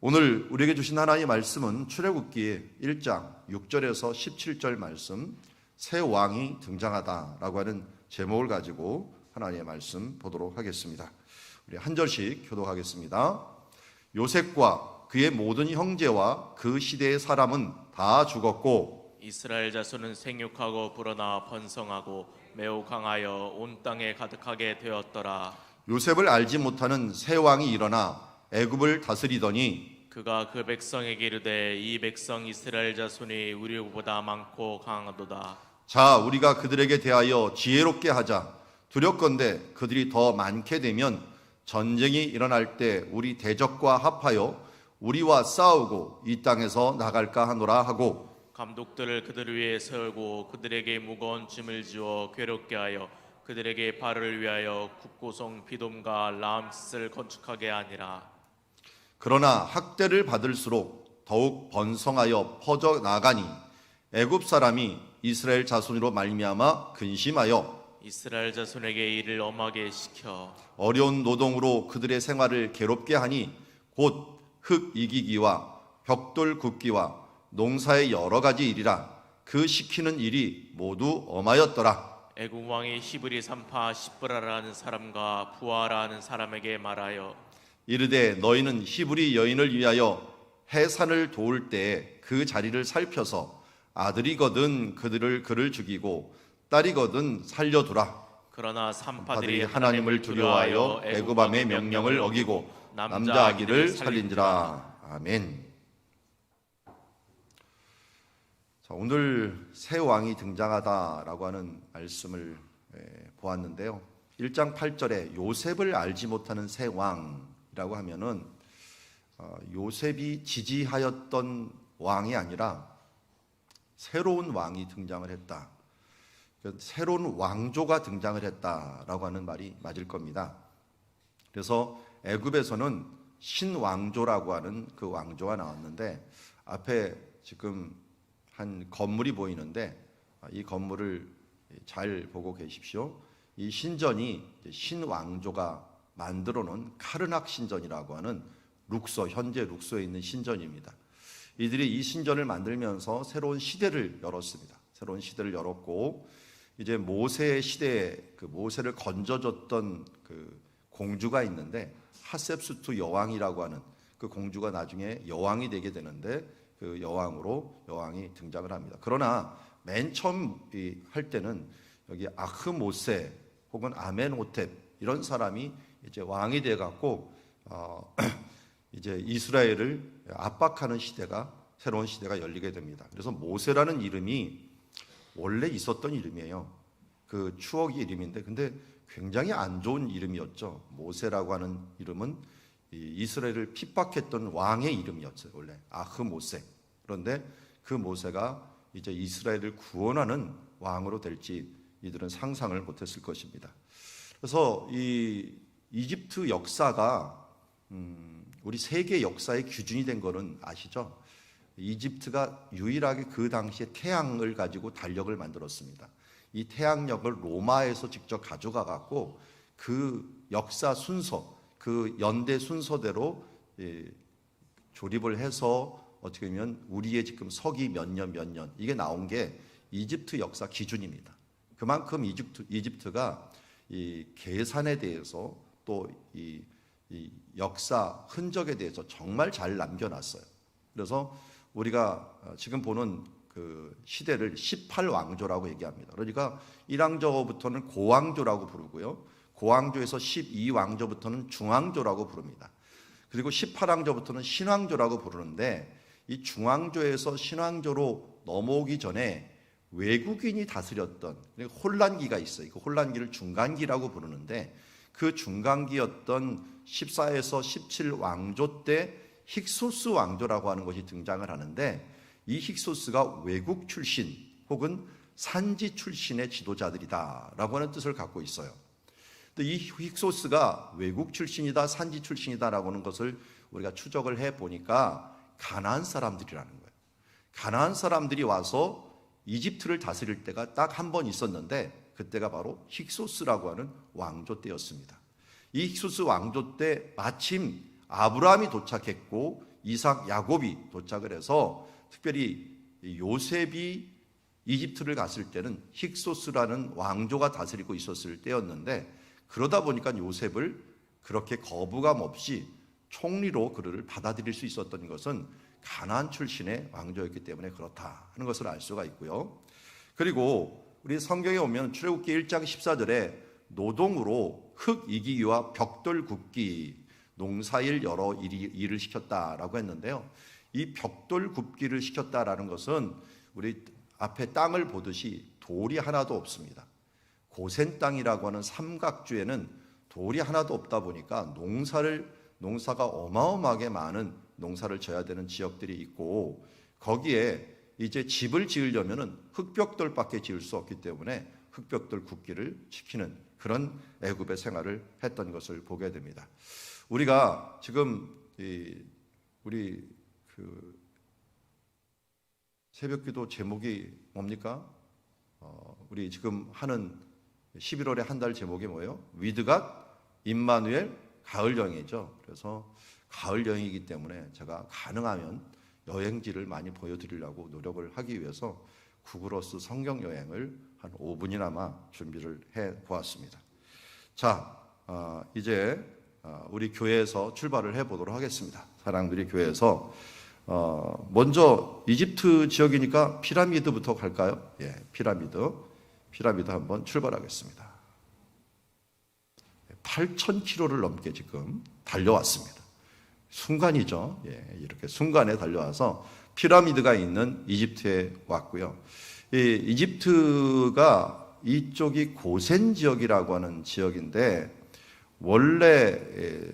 오늘 우리에게 주신 하나님의 말씀은 출애굽기 1장 6절에서 17절 말씀, 새 왕이 등장하다라고 하는 제목을 가지고 하나님의 말씀 보도록 하겠습니다. 우리 한 절씩 교독하겠습니다. 요셉과 그의 모든 형제와 그 시대의 사람은 다 죽었고 이스라엘 자손은 생육하고 불어나 번성하고 매우 강하여 온 땅에 가득하게 되었더라. 요셉을 알지 못하는 새 왕이 일어나 애굽을 다스리더니 그가 그 백성에게 이르되 이 백성 이스라엘 자손이 우리보다 많고 강하도다. 자, 우리가 그들에게 대하여 지혜롭게 하자. 두렵건대 그들이 더 많게 되면 전쟁이 일어날 때 우리 대적과 합하여 우리와 싸우고 이 땅에서 나갈까 하노라 하고, 감독들을 그들 위에 세우고 그들에게 무거운 짐을 지어 괴롭게 하여 그들에게 발을 위하여 국고성 비돔과 라암스를 건축하게 하니라. 그러나 학대를 받을수록 더욱 번성하여 퍼져 나가니 애굽 사람이 이스라엘 자손으로 말미암아 근심하여 이스라엘 자손에게 일을 엄하게 시켜 어려운 노동으로 그들의 생활을 괴롭게 하니 곧 흙 이기기와 벽돌 굽기와 농사의 여러 가지 일이라. 그 시키는 일이 모두 엄하였더라. 애굽 왕이 히브리 산파 시브라라는 사람과 부하라는 사람에게 말하여 이르되 너희는 히브리 여인을 위하여 해산을 도울 때에 그 자리를 살펴서 아들이거든 그를 죽이고 딸이거든 살려두라. 그러나 산파들이 산파들이 하나님을 두려워하여 애굽 왕의 명령을 어기고 남자 아기를 살린지라. 아멘. 자, 오늘 새 왕이 등장하다라고 하는 말씀을 보았는데요. 1장 8절에 요셉을 알지 못하는 새 왕이라고 하면은 요셉이 지지하였던 왕이 아니라 새로운 왕이 등장을 했다. 새로운 왕조가 등장을 했다라고 하는 말이 맞을 겁니다. 그래서 애굽에서는 신왕조라고 하는 그 왕조가 나왔는데, 앞에 지금 한 건물이 보이는데 이 건물을 잘 보고 계십시오. 이 신전이 신왕조가 만들어 놓은 카르낙 신전이라고 하는 룩소, 현재 룩소에 있는 신전입니다. 이들이 이 신전을 만들면서 새로운 시대를 열었습니다. 새로운 시대를 열었고, 이제 모세의 시대에 그 모세를 건져줬던 그 공주가 있는데 하셉수트 여왕이라고 하는 그 공주가 나중에 여왕이 되게 되는데, 그 여왕이 등장을 합니다. 그러나 맨 처음 할 때는 여기 아흐모세 혹은 아멘호텝 이런 사람이 이제 왕이 돼 갖고 이제 이스라엘을 압박하는 시대가, 새로운 시대가 열리게 됩니다. 그래서 모세라는 이름이 원래 있었던 이름이에요. 그 추억의 이름인데, 근데 굉장히 안 좋은 이름이었죠. 모세라고 하는 이름은 이스라엘을 핍박했던 왕의 이름이었어요. 원래 아흐모세. 그런데 그 모세가 이제 이스라엘을 구원하는 왕으로 될지 이들은 상상을 못했을 것입니다. 그래서 이 이집트 역사가 우리 세계 역사의 기준이 된 거는 아시죠? 이집트가 유일하게 그 당시에 태양을 가지고 달력을 만들었습니다. 이 태양력을 로마에서 직접 가져가 갖고 그 역사 순서, 그 연대 순서대로 조립을 해서 어떻게 보면 우리의 지금 서기 몇 년 이게 나온 게 이집트 역사 기준입니다. 그만큼 이집트가 이 계산에 대해서 또 이 역사 흔적에 대해서 정말 잘 남겨놨어요. 그래서 우리가 지금 보는 그 시대를 18왕조라고 얘기합니다. 그러니까 1왕조부터는 고왕조라고 부르고요, 고왕조에서 12왕조부터는 중왕조라고 부릅니다. 그리고 18왕조부터는 신왕조라고 부르는데, 이 중왕조에서 신왕조로 넘어오기 전에 외국인이 다스렸던 혼란기가 있어요. 그 혼란기를 중간기라고 부르는데, 그 중간기였던 14에서 17왕조 때 힉소스 왕조라고 하는 것이 등장을 하는데, 이 힉소스가 외국 출신 혹은 산지 출신의 지도자들이다라고 하는 뜻을 갖고 있어요. 근데 이 힉소스가 외국 출신이다, 산지 출신이다라고 하는 것을 우리가 추적을 해 보니까 가나안 사람들이라는 거예요. 가나안 사람들이 와서 이집트를 다스릴 때가 딱 한 번 있었는데, 그때가 바로 힉소스라고 하는 왕조 때였습니다. 이 힉소스 왕조 때 마침 아브라함이 도착했고, 이삭, 야곱이 도착을 해서 특별히 요셉이 이집트를 갔을 때는 힉소스라는 왕조가 다스리고 있었을 때였는데, 그러다 보니까 요셉을 그렇게 거부감 없이 총리로 그를 받아들일 수 있었던 것은 가나안 출신의 왕조였기 때문에 그렇다 하는 것을 알 수가 있고요. 그리고 우리 성경에 오면 출애굽기 1장 14절에 노동으로 흙 이기기와 벽돌 굽기, 농사일 여러 일을 시켰다라고 했는데요. 이 벽돌 굽기를 시켰다라는 것은 우리 앞에 땅을 보듯이 돌이 하나도 없습니다. 고센 땅이라고 하는 삼각주에는 돌이 하나도 없다 보니까 농사가 어마어마하게 많은 농사를 져야 되는 지역들이 있고, 거기에 이제 집을 지으려면은 흙벽돌밖에 지을 수 없기 때문에 흙벽돌 굽기를 시키는 그런 애굽의 생활을 했던 것을 보게 됩니다. 우리가 지금 우리 새벽기도 제목이 뭡니까? 우리 지금 하는 11월에 한 달 제목이 뭐예요? With God, 임마누엘, 가을 여행이죠. 그래서 가을 여행이기 때문에 제가 가능하면 여행지를 많이 보여드리려고 노력을 하기 위해서 구글어스 성경 여행을 한 5분이나마 준비를 해 보았습니다. 자, 이제 우리 교회에서 출발을 해 보도록 하겠습니다. 사랑들이 교회에서 먼저 이집트 지역이니까 피라미드부터 갈까요? 예, 피라미드 한번 출발하겠습니다. 8,000km를 넘게 지금 달려왔습니다. 순간이죠. 예, 이렇게 순간에 달려와서 피라미드가 있는 이집트에 왔고요. 이집트가 이쪽이 고센 지역이라고 하는 지역인데, 원래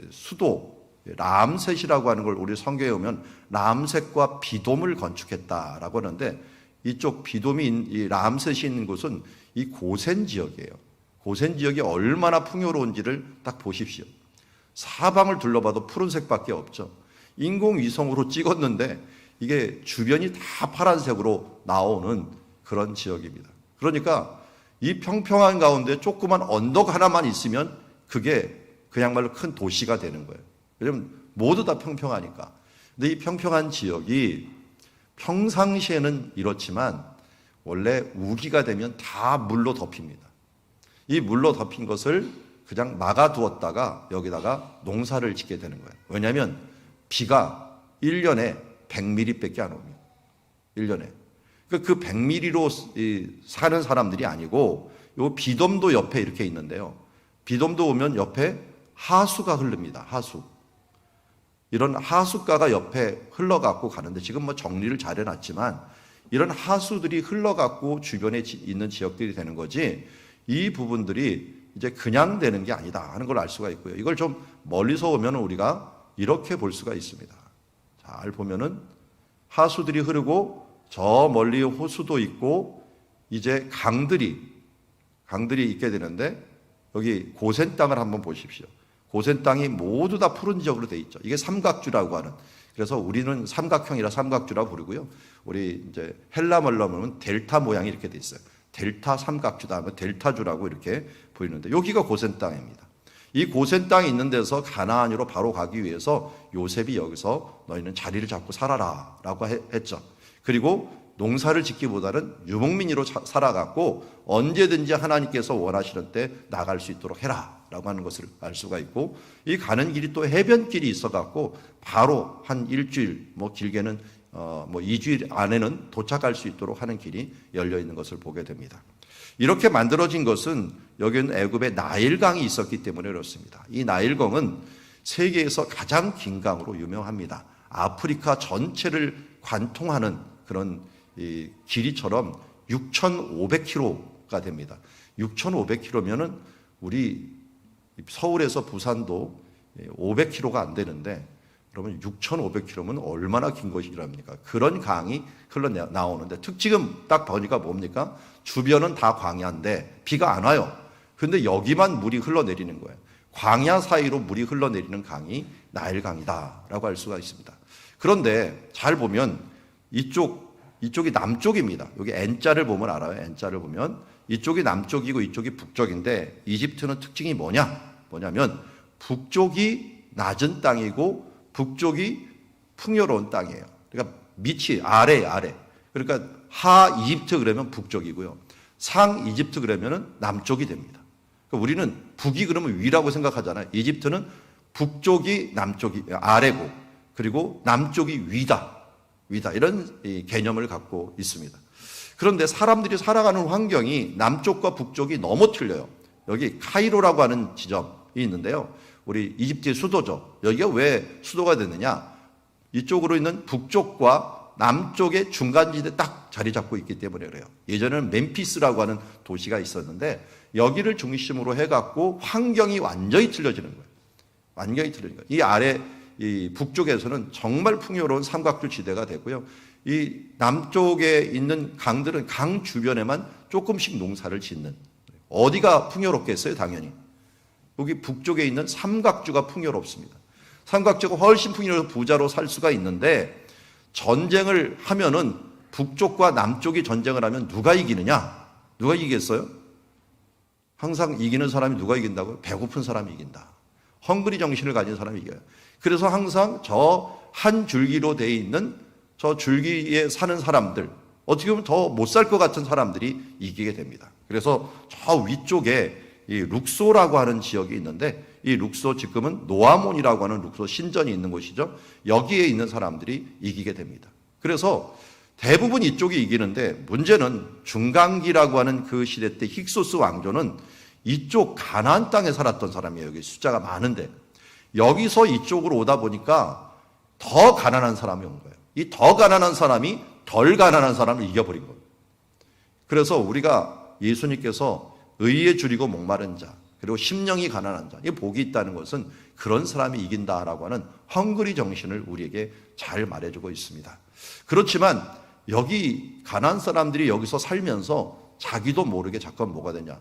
수도 람셋이라고 하는 걸 우리 성경에 오면 람셋과 비돔을 건축했다라고 하는데, 이쪽 비돔이 이 람셋이 있는 곳은 이 고센 지역이에요. 고센 지역이 얼마나 풍요로운지를 딱 보십시오. 사방을 둘러봐도 푸른색밖에 없죠. 인공위성으로 찍었는데 이게 주변이 다 파란색으로 나오는 그런 지역입니다. 그러니까 이 평평한 가운데 조그만 언덕 하나만 있으면 그게 그야말로 큰 도시가 되는 거예요. 왜냐면 모두 다 평평하니까. 근데 이 평평한 지역이 평상시에는 이렇지만 원래 우기가 되면 다 물로 덮입니다. 이 물로 덮인 것을 그냥 막아두었다가 여기다가 농사를 짓게 되는 거예요. 왜냐하면 비가 1년에 100mm밖에 안 옵니다. 1년에. 그 100mm로 사는 사람들이 아니고, 요 비돔도 옆에 이렇게 있는데요. 비돔도 오면 옆에 하수가 흐릅니다. 하수. 이런 하수가가 옆에 흘러갖고 가는데, 지금 뭐 정리를 잘 해놨지만 이런 하수들이 흘러갖고 주변에 있는 지역들이 되는 거지, 이 부분들이 이제 그냥 되는 게 아니다 하는 걸 알 수가 있고요. 이걸 좀 멀리서 보면 우리가 이렇게 볼 수가 있습니다. 잘 보면은 하수들이 흐르고 저 멀리 호수도 있고 이제 강들이 있게 되는데, 여기 고센 땅을 한번 보십시오. 고센 땅이 모두 다 푸른 지역으로 돼 있죠. 이게 삼각주라고 하는, 그래서 우리는 삼각형이라 삼각주라고 부르고요. 우리 이제 헬라 말로 하면 델타 모양이 이렇게 돼 있어요. 델타 삼각주다 하면 델타주라고 이렇게 보이는데, 여기가 고센 땅입니다. 이 고센 땅이 있는 데서 가나안으로 바로 가기 위해서 요셉이 여기서 너희는 자리를 잡고 살아라 라고 했죠. 그리고 농사를 짓기보다는 유목민으로 살아갔고, 언제든지 하나님께서 원하시는 때 나갈 수 있도록 해라 라고 하는 것을 알 수가 있고, 이 가는 길이 또 해변길이 있어 갖고 바로 한 일주일, 뭐 길게는 2주일 안에는 도착할 수 있도록 하는 길이 열려 있는 것을 보게 됩니다. 이렇게 만들어진 것은 여기는 애굽에 나일강이 있었기 때문에 그렇습니다. 이 나일강은 세계에서 가장 긴 강으로 유명합니다. 아프리카 전체를 관통하는 그런 길이처럼 6,500km가 됩니다. 6,500km면은 우리 서울에서 부산도 500km가 안 되는데, 그러면 6,500km면 얼마나 긴 것이랍니까? 그런 강이 흘러나오는데, 특징은 딱 보니까 뭡니까? 주변은 다 광야인데 비가 안 와요. 근데 여기만 물이 흘러내리는 거예요. 광야 사이로 물이 흘러내리는 강이 나일강이다라고 할 수가 있습니다. 그런데 잘 보면 이쪽이 남쪽입니다. 여기 N자를 보면 알아요. N자를 보면 이쪽이 남쪽이고 이쪽이 북쪽인데, 이집트는 특징이 뭐냐면 북쪽이 낮은 땅이고 북쪽이 풍요로운 땅이에요. 그러니까 밑이 아래. 그러니까 하 이집트 그러면 북쪽이고요. 상 이집트 그러면은 남쪽이 됩니다. 그러니까 우리는 북이 그러면 위라고 생각하잖아요. 이집트는 북쪽이 남쪽이 아래고 그리고 남쪽이 위다 이런 이 개념을 갖고 있습니다. 그런데 사람들이 살아가는 환경이 남쪽과 북쪽이 너무 틀려요. 여기 카이로라고 하는 지점이 있는데요. 우리 이집트의 수도죠. 여기가 왜 수도가 됐느냐? 이쪽으로 있는 북쪽과 남쪽의 중간지대에 딱 자리 잡고 있기 때문에 그래요. 예전에는 멤피스라고 하는 도시가 있었는데 여기를 중심으로 해갖고 환경이 완전히 틀려지는 거예요. 완전히 틀려진 거예요. 이 아래 이 북쪽에서는 정말 풍요로운 삼각주 지대가 되고요. 이 남쪽에 있는 강들은 강 주변에만 조금씩 농사를 짓는, 어디가 풍요롭겠어요? 당연히 여기 북쪽에 있는 삼각주가 풍요롭습니다. 삼각주가 훨씬 풍요로워서 부자로 살 수가 있는데, 전쟁을 하면은 북쪽과 남쪽이 전쟁을 하면 누가 이기느냐? 누가 이기겠어요? 항상 이기는 사람이 누가 이긴다고요? 배고픈 사람이 이긴다. 헝그리 정신을 가진 사람이 이겨요. 그래서 항상 저 한 줄기로 돼 있는 저 줄기에 사는 사람들, 어떻게 보면 더 못 살 것 같은 사람들이 이기게 됩니다. 그래서 저 위쪽에 이 룩소라고 하는 지역이 있는데, 이 룩소 지금은 노아몬이라고 하는 룩소 신전이 있는 곳이죠. 여기에 있는 사람들이 이기게 됩니다. 그래서 대부분 이쪽이 이기는데, 문제는 중간기라고 하는 그 시대 때 힉소스 왕조는 이쪽 가나안 땅에 살았던 사람이에요. 여기 숫자가 많은데 여기서 이쪽으로 오다 보니까 더 가난한 사람이 온 거예요. 이 더 가난한 사람이 덜 가난한 사람을 이겨버린 거예요. 그래서 우리가 예수님께서 의에 줄이고 목마른 자, 그리고 심령이 가난한 자, 이 복이 있다는 것은 그런 사람이 이긴다라고 하는 헝그리 정신을 우리에게 잘 말해주고 있습니다. 그렇지만 여기 가난한 사람들이 여기서 살면서 자기도 모르게 자꾸 뭐가 되냐,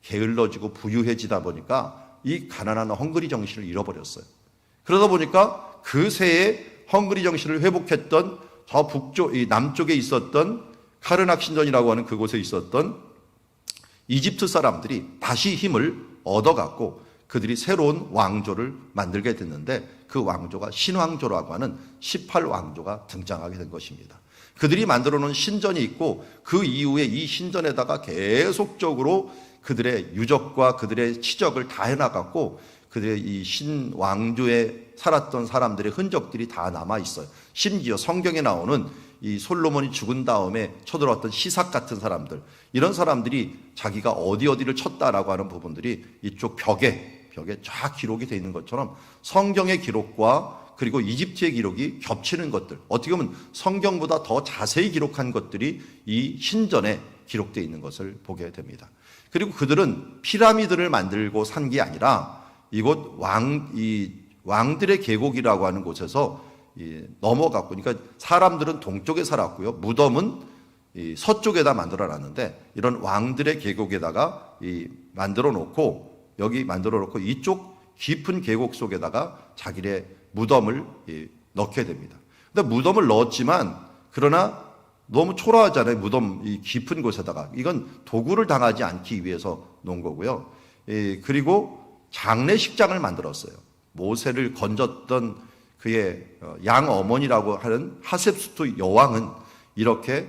게을러지고 부유해지다 보니까 이 가난한 헝그리 정신을 잃어버렸어요. 그러다 보니까 그 새에 헝그리 정신을 회복했던 저 북쪽, 이 남쪽에 있었던 카르낙 신전이라고 하는 그곳에 있었던 이집트 사람들이 다시 힘을 얻어갖고 그들이 새로운 왕조를 만들게 됐는데, 그 왕조가 신왕조라고 하는 18왕조가 등장하게 된 것입니다. 그들이 만들어 놓은 신전이 있고, 그 이후에 이 신전에다가 계속적으로 그들의 유적과 그들의 치적을 다 해나갔고, 그들의 이 신왕조에 살았던 사람들의 흔적들이 다 남아 있어요. 심지어 성경에 나오는 이 솔로몬이 죽은 다음에 쳐들어왔던 시삭 같은 사람들, 이런 사람들이 자기가 어디를 쳤다라고 하는 부분들이 이쪽 벽에 쫙 기록이 되어 있는 것처럼 성경의 기록과 그리고 이집트의 기록이 겹치는 것들, 어떻게 보면 성경보다 더 자세히 기록한 것들이 이 신전에 기록되어 있는 것을 보게 됩니다. 그리고 그들은 피라미드를 만들고 산 게 아니라 이곳 왕들의 계곡이라고 하는 곳에서 넘어갔고, 그러니까 사람들은 동쪽에 살았고요, 무덤은 서쪽에다 만들어 놨는데, 이런 왕들의 계곡에다가 만들어 놓고, 여기 만들어 놓고 이쪽 깊은 계곡 속에다가 자기의 무덤을 넣게 됩니다. 근데 무덤을 넣었지만, 그러나 너무 초라하잖아요. 무덤 이 깊은 곳에다가. 이건 도구를 당하지 않기 위해서 놓은 거고요. 그리고 장례식장을 만들었어요. 모세를 건졌던 그의 양 어머니라고 하는 하셉수토 여왕은 이렇게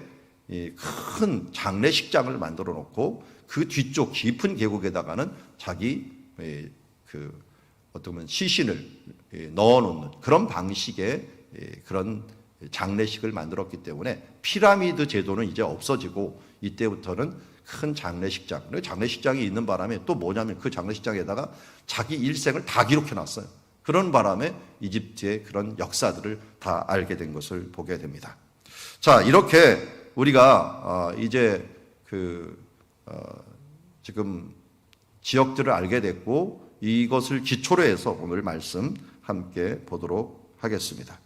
큰 장례식장을 만들어 놓고, 그 뒤쪽 깊은 계곡에다가는 자기 어떻게 보면 시신을 넣어 놓는 그런 방식의 그런 장례식을 만들었기 때문에 피라미드 제도는 이제 없어지고, 이때부터는 큰 장례식장, 장례식장이 있는 바람에 또 뭐냐면 그 장례식장에다가 자기 일생을 다 기록해 놨어요. 그런 바람에 이집트의 그런 역사들을 다 알게 된 것을 보게 됩니다. 자, 이렇게 우리가 이제 지금 지역들을 알게 됐고, 이것을 기초로 해서 오늘 말씀 함께 보도록 하겠습니다.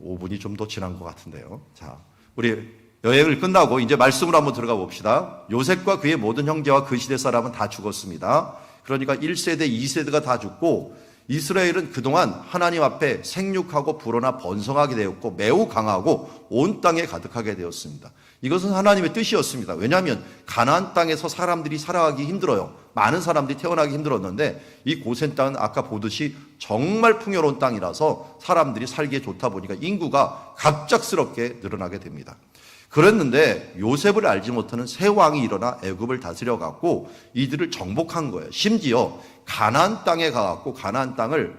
5분이 좀 더 지난 것 같은데요. 자, 우리 여행을 끝나고 이제 말씀으로 한번 들어가 봅시다. 요셉과 그의 모든 형제와 그 시대 사람은 다 죽었습니다. 그러니까 1세대, 2세대가 다 죽고, 이스라엘은 그동안 하나님 앞에 생육하고 불어나 번성하게 되었고 매우 강하고 온 땅에 가득하게 되었습니다. 이것은 하나님의 뜻이었습니다. 왜냐하면 가나안 땅에서 사람들이 살아가기 힘들어요. 많은 사람들이 태어나기 힘들었는데 이 고센 땅은 아까 보듯이 정말 풍요로운 땅이라서 사람들이 살기에 좋다 보니까 인구가 갑작스럽게 늘어나게 됩니다. 그랬는데 요셉을 알지 못하는 새 왕이 일어나 애굽을 다스려 갖고 이들을 정복한 거예요. 심지어 가나안 땅에 가갖고 가나안 땅을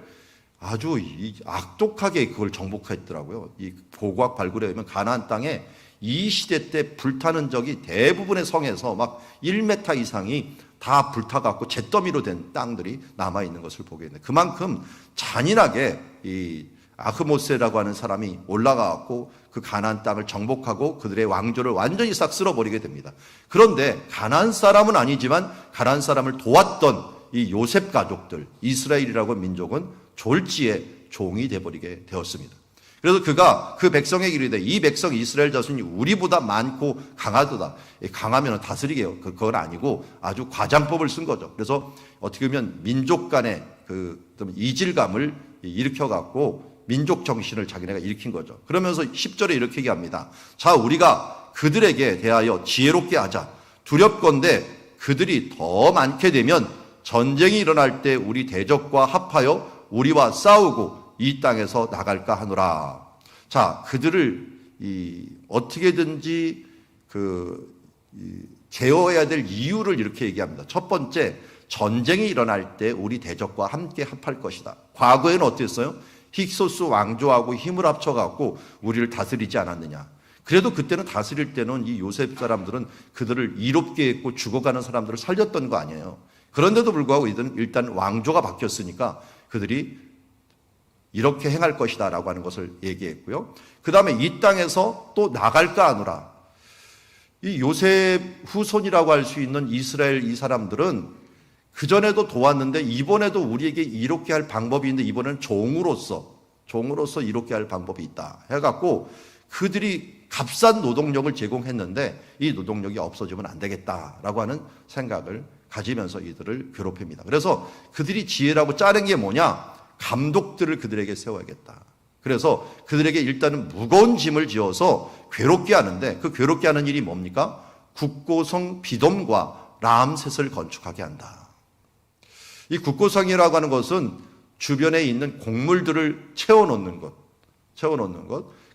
아주 악독하게 그걸 정복했더라고요. 이 고고학 발굴에 의하면 가나안 땅에 이 시대 때 불타는 적이 대부분의 성에서 막 1m 이상이 다 불타갖고 잿더미로 된 땅들이 남아있는 것을 보게 되는데 그만큼 잔인하게 이 아흐모스라고 하는 사람이 올라가갖고 그 가나안 땅을 정복하고 그들의 왕조를 완전히 싹 쓸어버리게 됩니다. 그런데 가나안 사람은 아니지만 가나안 사람을 도왔던 이 요셉 가족들, 이스라엘이라고 하는 민족은 졸지에 종이 돼버리게 되었습니다. 그래서 그가 그 백성에게 이르되 이 백성 이스라엘 자손이 우리보다 많고 강하도다. 강하면 다스리게요. 그건 아니고 아주 과장법을 쓴 거죠. 그래서 어떻게 보면 민족 간의 그 이질감을 일으켜 갖고 민족 정신을 자기네가 일으킨 거죠. 그러면서 10절에 이렇게 얘기합니다. 자, 우리가 그들에게 대하여 지혜롭게 하자. 두렵건대 그들이 더 많게 되면 전쟁이 일어날 때 우리 대적과 합하여 우리와 싸우고 이 땅에서 나갈까 하노라. 자, 그들을 어떻게든지 제어해야 될 이유를 이렇게 얘기합니다. 첫 번째, 전쟁이 일어날 때 우리 대적과 함께 합할 것이다. 과거에는 어땠어요? 힉소스 왕조하고 힘을 합쳐갖고 우리를 다스리지 않았느냐. 그래도 그때는 다스릴 때는 이 요셉 사람들은 그들을 이롭게 했고 죽어가는 사람들을 살렸던 거 아니에요. 그런데도 불구하고 이들은 일단 왕조가 바뀌었으니까 그들이 이렇게 행할 것이다 라고 하는 것을 얘기했고요. 그 다음에 이 땅에서 또 나갈까 하노라. 이 요셉 후손이라고 할 수 있는 이스라엘 이 사람들은 그전에도 도왔는데 이번에도 우리에게 이롭게 할 방법이 있는데 이번에는 종으로서 이롭게 할 방법이 있다 해갖고 그들이 값싼 노동력을 제공했는데 이 노동력이 없어지면 안 되겠다라고 하는 생각을 가지면서 이들을 괴롭힙니다. 그래서 그들이 지혜라고 짜낸 게 뭐냐? 감독들을 그들에게 세워야겠다. 그래서 그들에게 일단은 무거운 짐을 지어서 괴롭게 하는데 그 괴롭게 하는 일이 뭡니까? 국고성 비돔과 라암셋을 건축하게 한다. 이 국고성이라고 하는 것은 주변에 있는 곡물들을 채워놓는 것,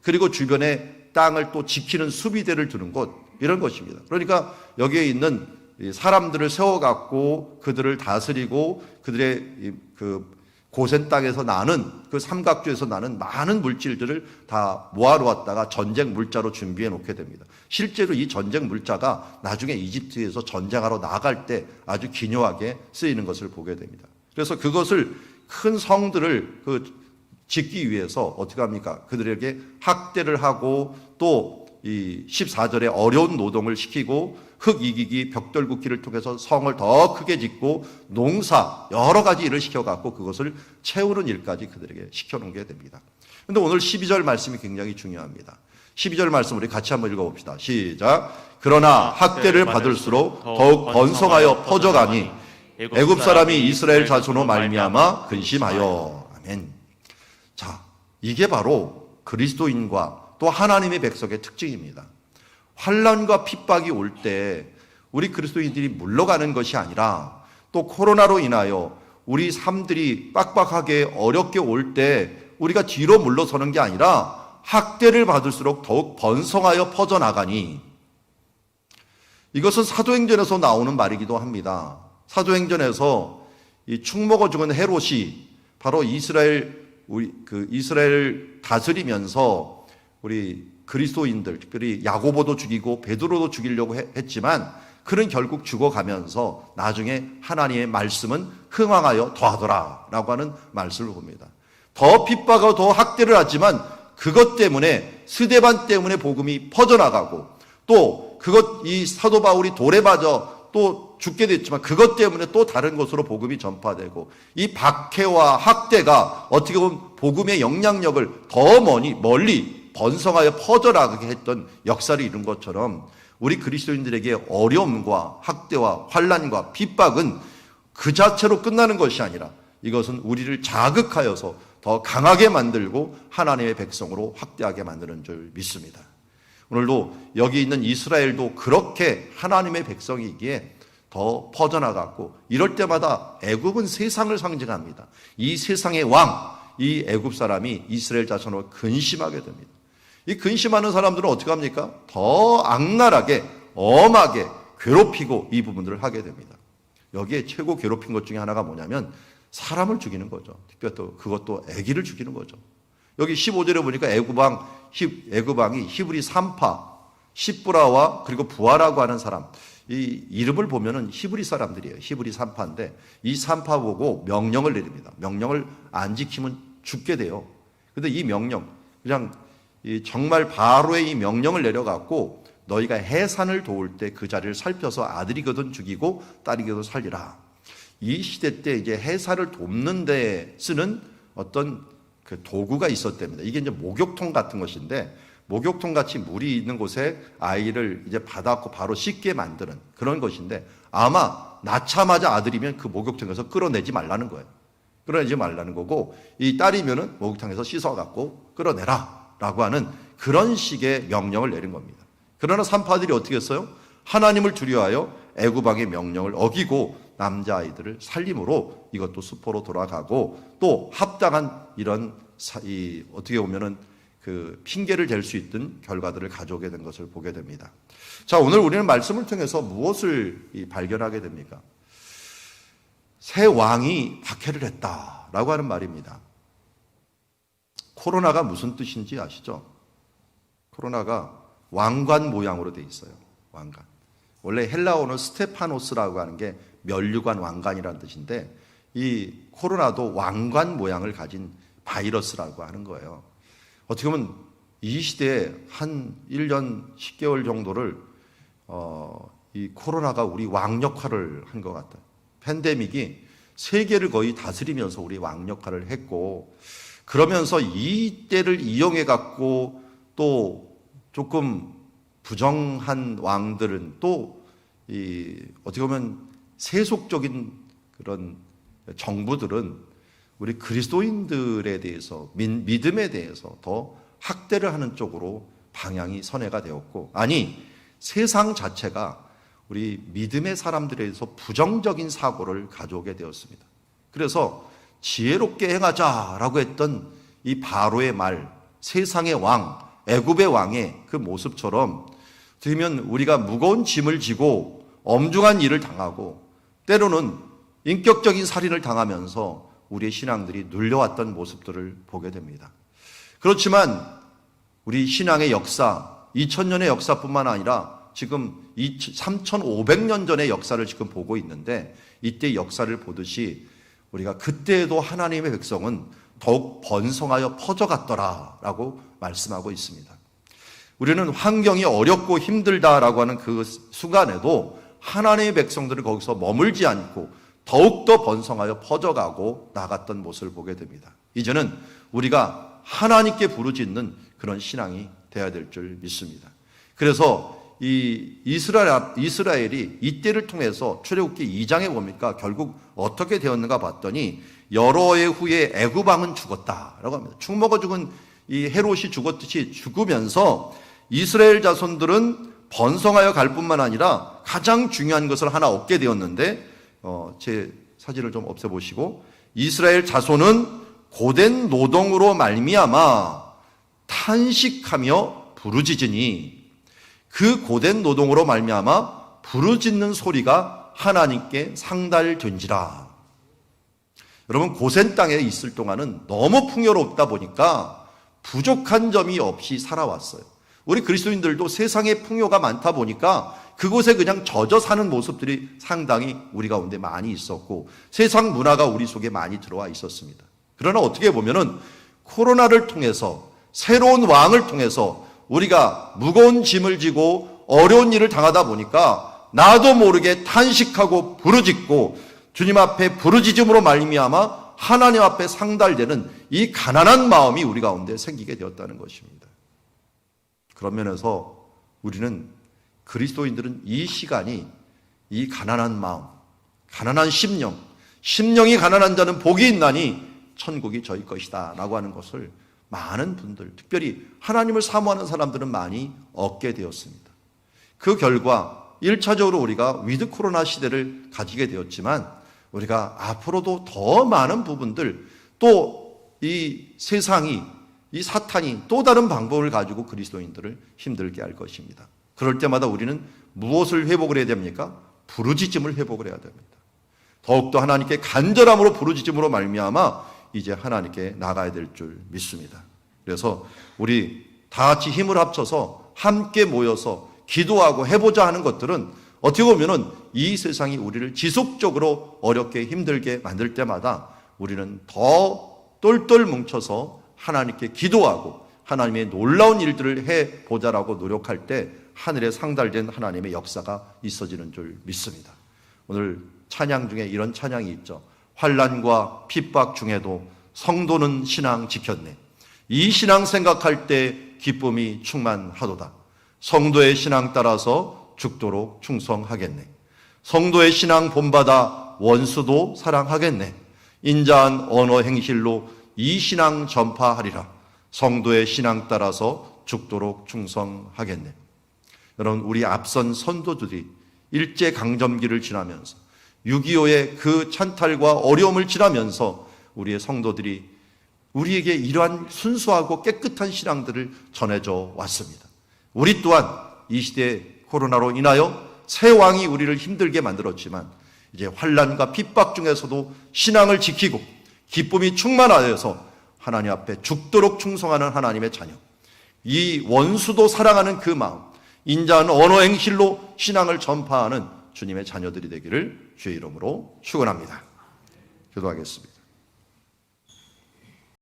그리고 주변에 땅을 또 지키는 수비대를 두는 것, 이런 것입니다. 그러니까 여기에 있는 사람들을 세워갖고 그들을 다스리고 그들의 그 고센 땅에서 나는 그 삼각주에서 나는 많은 물질들을 다 모아놓았다가 전쟁 물자로 준비해 놓게 됩니다. 실제로 이 전쟁 물자가 나중에 이집트에서 전쟁하러 나갈 때 아주 기묘하게 쓰이는 것을 보게 됩니다. 그래서 그것을 큰 성들을 짓기 위해서 어떻게 합니까? 그들에게 학대를 하고 또 이 14절에 어려운 노동을 시키고 흙 이기기, 벽돌 굽기를 통해서 성을 더 크게 짓고 농사 여러 가지 일을 시켜갖고 그것을 채우는 일까지 그들에게 시켜놓게 됩니다. 그런데 오늘 12절 말씀이 굉장히 중요합니다. 12절 말씀 우리 같이 한번 읽어봅시다. 시작. 그러나 학대를 받을수록 더욱 번성하여 퍼져가니 애굽 사람이 이스라엘 자손으로 말미암아 근심하여. 아멘. 자, 이게 바로 그리스도인과 또 하나님의 백성의 특징입니다. 환난과 핍박이 올 때 우리 그리스도인들이 물러가는 것이 아니라 또 코로나로 인하여 우리 삶들이 빡빡하게 어렵게 올 때 우리가 뒤로 물러서는 게 아니라 학대를 받을수록 더욱 번성하여 퍼져나가니, 이것은 사도행전에서 나오는 말이기도 합니다. 사도행전에서 이 축먹어 죽은 헤롯이 바로 이스라엘 다스리면서 우리 그리스도인들, 특별히 야고보도 죽이고 베드로도 죽이려고 했지만 그는 결국 죽어가면서 나중에 하나님의 말씀은 흥왕하여 더하더라 라고 하는 말씀을 봅니다. 더 핍박하고 더 학대를 하지만 그것 때문에, 스데반 때문에 복음이 퍼져나가고 또 이 사도 바울이 돌에 맞아 또 죽게 됐지만 그것 때문에 또 다른 곳으로 복음이 전파되고, 이 박해와 학대가 어떻게 보면 복음의 영향력을 더 멀리 번성하여 퍼져나가게 했던 역사를 이룬 것처럼 우리 그리스도인들에게 어려움과 학대와 환난과 핍박은 그 자체로 끝나는 것이 아니라 이것은 우리를 자극하여서 더 강하게 만들고 하나님의 백성으로 확대하게 만드는 줄 믿습니다. 오늘도 여기 있는 이스라엘도 그렇게 하나님의 백성이기에 더 퍼져나갔고, 이럴 때마다 애굽은 세상을 상징합니다. 이 세상의 왕, 이 애굽 사람이 이스라엘 자손을 근심하게 됩니다. 이 근심하는 사람들은 어떻게 합니까? 더 악랄하게, 엄하게 괴롭히고 이 부분들을 하게 됩니다. 여기에 최고 괴롭힌 것 중에 하나가 뭐냐면 사람을 죽이는 거죠. 특별히 또 그것도 아기를 죽이는 거죠. 여기 15절에 보니까 애굽왕이 히브리 3파, 시브라와 그리고 부하라고 하는 사람, 이 이름을 보면은 히브리 사람들이에요. 히브리 3파인데 이 3파 보고 명령을 내립니다. 명령을 안 지키면 죽게 돼요. 근데 이 명령, 그냥 정말 바로의 이 명령을 내려갖고 너희가 해산을 도울 때 그 자리를 살펴서 아들이거든 죽이고 딸이거든 살리라. 이 시대 때 이제 해산을 돕는 데 쓰는 어떤 그 도구가 있었답니다. 이게 이제 목욕통 같은 것인데, 목욕통 같이 물이 있는 곳에 아이를 이제 받아갖고 바로 씻게 만드는 그런 것인데, 아마 낳자마자 아들이면 그 목욕통에서 끌어내지 말라는 거예요. 끌어내지 말라는 거고, 이 딸이면은 목욕탕에서 씻어갖고 끌어내라 라고 하는 그런 식의 명령을 내린 겁니다. 그러나 산파들이 어떻게 했어요? 하나님을 두려워하여 애굽왕의 명령을 어기고 남자아이들을 살림으로 이것도 수포로 돌아가고, 또 합당한 이런 어떻게 보면은 그 핑계를 댈 수 있던 결과들을 가져오게 된 것을 보게 됩니다. 자, 오늘 우리는 말씀을 통해서 무엇을 발견하게 됩니까? 새 왕이 박해를 했다라고 하는 말입니다. 코로나가 무슨 뜻인지 아시죠? 코로나가 왕관 모양으로 돼 있어요. 왕관. 원래 헬라어는 스테파노스라고 하는 게 면류관 왕관이라는 뜻인데, 이 코로나도 왕관 모양을 가진 바이러스라고 하는 거예요. 어떻게 보면 이 시대에 한 1년 10개월 정도를 이 코로나가 우리 왕 역할을 한 것 같아요. 팬데믹이 세계를 거의 다스리면서 우리 왕 역할을 했고, 그러면서 이 때를 이용해 갖고 또 조금 부정한 왕들은 또 어떻게 보면 세속적인 그런 정부들은 우리 그리스도인들에 대해서, 믿음에 대해서 더 학대를 하는 쪽으로 방향이 선회가 되었고, 아니 세상 자체가 우리 믿음의 사람들에 대해서 부정적인 사고를 가져오게 되었습니다. 그래서 지혜롭게 행하자라고 했던 이 바로의 말, 세상의 왕, 애굽의 왕의 그 모습처럼 들으면 우리가 무거운 짐을 지고 엄중한 일을 당하고 때로는 인격적인 살인을 당하면서 우리의 신앙들이 눌려왔던 모습들을 보게 됩니다. 그렇지만 우리 신앙의 역사, 2000년의 역사뿐만 아니라 지금 3500년 전의 역사를 지금 보고 있는데, 이때 역사를 보듯이 우리가 그때에도 하나님의 백성은 더욱 번성하여 퍼져갔더라라고 말씀하고 있습니다. 우리는 환경이 어렵고 힘들다라고 하는 그 순간에도 하나님의 백성들은 거기서 머물지 않고 더욱더 번성하여 퍼져가고 나갔던 모습을 보게 됩니다. 이제는 우리가 하나님께 부르짖는 그런 신앙이 되어야 될 줄 믿습니다. 그래서 이 이스라엘이 이때를 통해서 출애굽기 2장에 뭡니까? 결국 어떻게 되었는가 봤더니 여러 해 후에 애굽 왕은 죽었다라고 합니다. 죽 먹어 죽은 이 헤롯이 죽었듯이 죽으면서 이스라엘 자손들은 번성하여 갈 뿐만 아니라 가장 중요한 것을 하나 얻게 되었는데, 제 사진을 좀 없애보시고, 이스라엘 자손은 고된 노동으로 말미암아 탄식하며 부르짖으니, 그 고된 노동으로 말미암아 부르짖는 소리가 하나님께 상달된지라. 여러분, 고센 땅에 있을 동안은 너무 풍요롭다 보니까 부족한 점이 없이 살아왔어요. 우리 그리스도인들도 세상에 풍요가 많다 보니까 그곳에 그냥 젖어 사는 모습들이 상당히 우리 가운데 많이 있었고, 세상 문화가 우리 속에 많이 들어와 있었습니다. 그러나 어떻게 보면은 코로나를 통해서, 새로운 왕을 통해서 우리가 무거운 짐을 지고 어려운 일을 당하다 보니까 나도 모르게 탄식하고 부르짖고 주님 앞에 부르짖음으로 말미암아 하나님 앞에 상달되는 이 가난한 마음이 우리 가운데 생기게 되었다는 것입니다. 그런 면에서 우리는, 그리스도인들은 이 시간이 이 가난한 마음, 가난한 심령, 심령이 가난한 자는 복이 있나니 천국이 저희 것이다 라고 하는 것을 많은 분들, 특별히 하나님을 사모하는 사람들은 많이 얻게 되었습니다. 그 결과 1차적으로 우리가 위드 코로나 시대를 가지게 되었지만 우리가 앞으로도 더 많은 부분들, 또 이 세상이, 이 사탄이 또 다른 방법을 가지고 그리스도인들을 힘들게 할 것입니다. 그럴 때마다 우리는 무엇을 회복을 해야 됩니까? 부르짖음을 회복을 해야 됩니다. 더욱더 하나님께 간절함으로 부르짖음으로 말미암아 이제 하나님께 나가야 될 줄 믿습니다. 그래서 우리 다 같이 힘을 합쳐서 함께 모여서 기도하고 해보자 하는 것들은 어떻게 보면은 이 세상이 우리를 지속적으로 어렵게 힘들게 만들 때마다 우리는 더 똘똘 뭉쳐서 하나님께 기도하고 하나님의 놀라운 일들을 해보자라고 노력할 때 하늘에 상달된 하나님의 역사가 있어지는 줄 믿습니다. 오늘 찬양 중에 이런 찬양이 있죠. 환난과 핍박 중에도 성도는 신앙 지켰네. 이 신앙 생각할 때 기쁨이 충만하도다. 성도의 신앙 따라서 죽도록 충성하겠네. 성도의 신앙 본받아 원수도 사랑하겠네. 인자한 언어 행실로 이 신앙 전파하리라. 성도의 신앙 따라서 죽도록 충성하겠네. 여러분, 우리 앞선 선도들이 일제강점기를 지나면서 6.25의 그 찬탈과 어려움을 지나면서 우리의 성도들이 우리에게 이러한 순수하고 깨끗한 신앙들을 전해줘 왔습니다. 우리 또한 이 시대의 코로나로 인하여 새 왕이 우리를 힘들게 만들었지만 이제 환난과 핍박 중에서도 신앙을 지키고 기쁨이 충만하여서 하나님 앞에 죽도록 충성하는 하나님의 자녀, 이 원수도 사랑하는 그 마음, 인자한 언어 행실로 신앙을 전파하는 주님의 자녀들이 되기를 주의 이름으로 축원합니다. 기도하겠습니다.